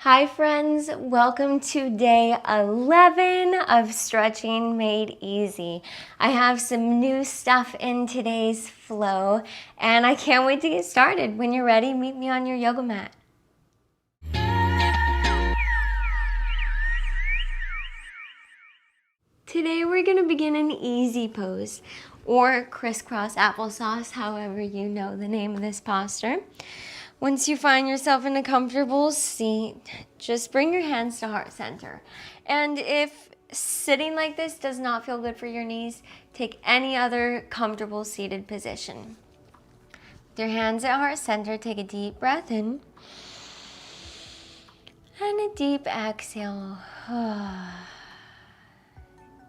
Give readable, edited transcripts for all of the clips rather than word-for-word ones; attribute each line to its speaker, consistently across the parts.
Speaker 1: Hi friends, welcome to day 11 of Stretching Made Easy. I have some new stuff in today's flow and I can't wait to get started. When you're ready, meet me on your yoga mat. Today we're going to begin an easy pose or crisscross applesauce, however you know the name of this posture. Once you find yourself in a comfortable seat, just bring your hands to heart center. And if sitting like this does not feel good for your knees, take any other comfortable seated position. With your hands at heart center, take a deep breath in and a deep exhale.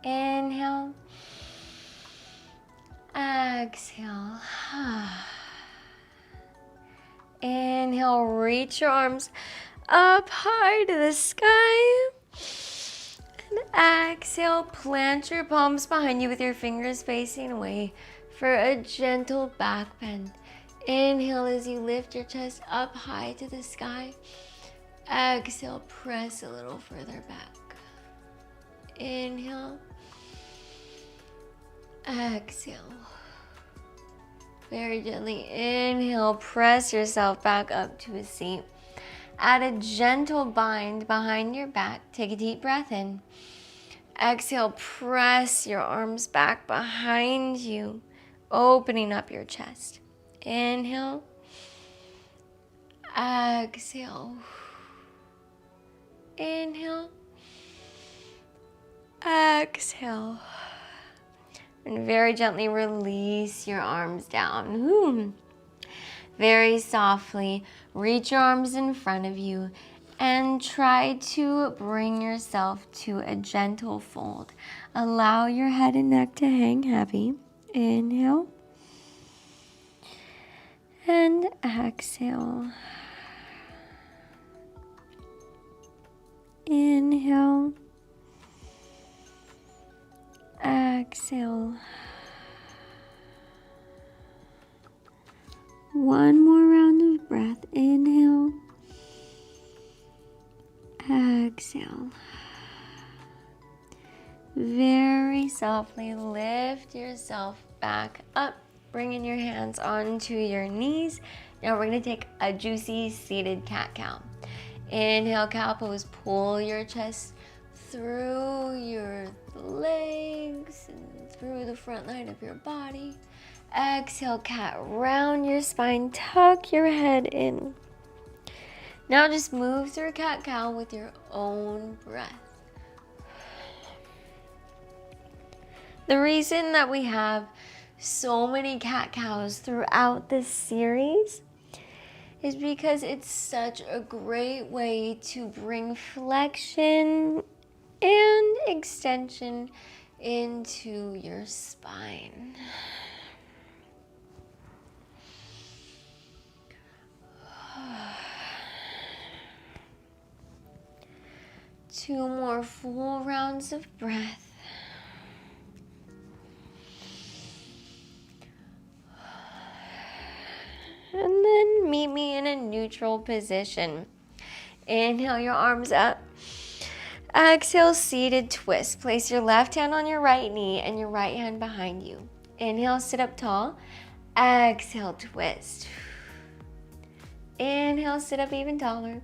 Speaker 1: Inhale, exhale. Inhale, reach your arms up high to the sky. And exhale, plant your palms behind you with your fingers facing away for a gentle back bend. Inhale as you lift your chest up high to the sky. Exhale, press a little further back. Inhale. Exhale. Very gently inhale, press yourself back up to a seat. Add a gentle bind behind your back. Take a deep breath in. Exhale, press your arms back behind you, opening up your chest. Inhale. Exhale. Inhale. Exhale. And very gently release your arms down. Very softly reach your arms in front of you and try to bring yourself to a gentle fold. Allow your head and neck to hang heavy. Inhale. And exhale. Inhale. Exhale. One more round of breath. Inhale. Exhale. Very softly lift yourself back up, bringing your hands onto your knees. Now we're going to take a juicy seated cat-cow. Inhale, cow pose. Pull your chest through your legs and through the front line of your body. Exhale, cat, round your spine, tuck your head in. Now just move through cat-cow with your own breath. The reason that we have so many cat-cows throughout this series is because it's such a great way to bring flexion and extension into your spine. Two more full rounds of breath. And then meet me in a neutral position. Inhale your arms up. Exhale, seated twist. Place your left hand on your right knee and your right hand behind you. Inhale, sit up tall. Exhale, twist. Inhale, sit up even taller.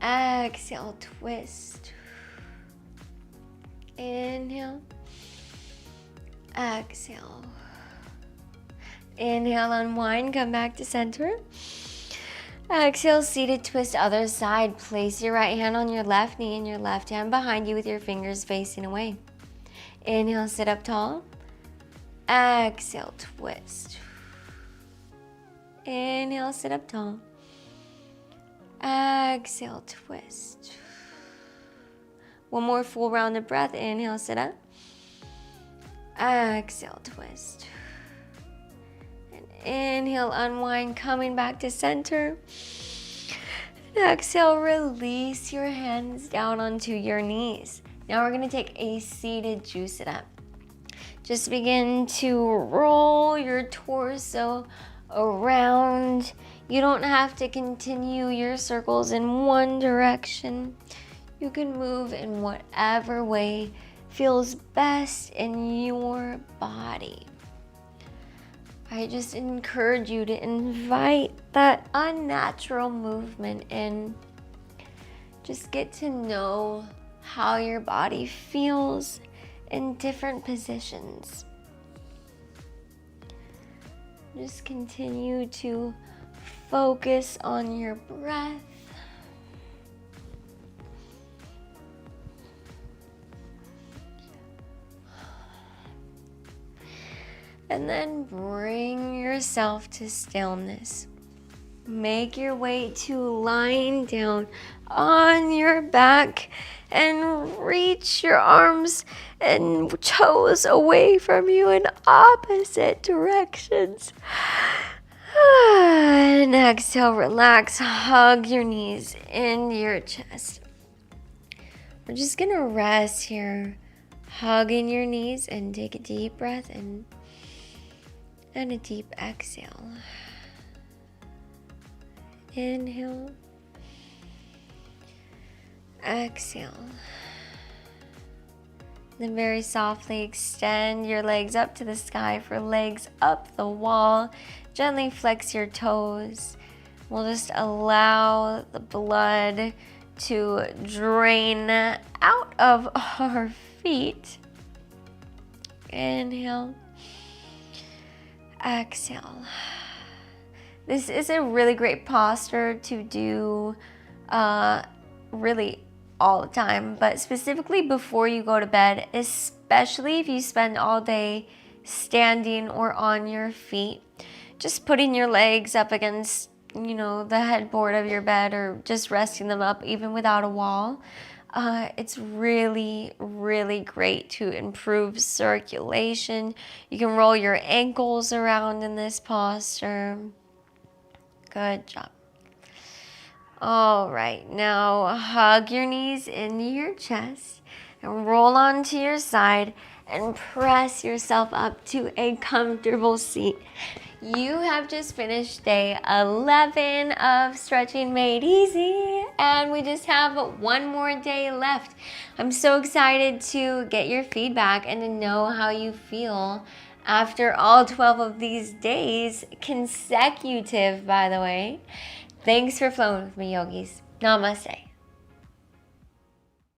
Speaker 1: Exhale, twist. Inhale. Exhale. Inhale, unwind, come back to center. Exhale, seated twist, other side. Place your right hand on your left knee and your left hand behind you with your fingers facing away. Inhale, sit up tall. Exhale, twist. Inhale, sit up tall. Exhale, twist. One more full round of breath. Inhale, sit up. Exhale, twist. Inhale, unwind, coming back to center. Exhale, release your hands down onto your knees. Now we're going to take a seated juice it up. Just begin to roll your torso around You don't have to continue your circles in one direction. You can move in whatever way feels best in your body. I just encourage you to invite that unnatural movement in. Just get to know how your body feels in different positions. Just continue to focus on your breath. And then bring yourself to stillness. Make your way to lying down on your back and reach your arms and toes away from you in opposite directions. And exhale, relax, hug your knees into your chest. We're just gonna rest here, hugging your knees, and take a deep breath in. And a deep exhale. Inhale. Exhale. Then very softly extend your legs up to the sky for legs up the wall. Gently flex your toes. We'll just allow the blood to drain out of our feet. Inhale. Exhale. This is a really great posture to do really all the time, but specifically before you go to bed, especially if you spend all day standing or on your feet. Just putting your legs up against, the headboard of your bed, or just resting them up even without a wall. It's really, really great to improve circulation. You can roll your ankles around in this posture. Good job. All right, now hug your knees into your chest and roll onto your side and press yourself up to a comfortable seat. You have just finished day 11 of Stretching Made Easy, and we just have one more day left. I'm so excited to get your feedback and to know how you feel after all 12 of these days, consecutive, by the way. Thanks for flowing with me, yogis. Namaste.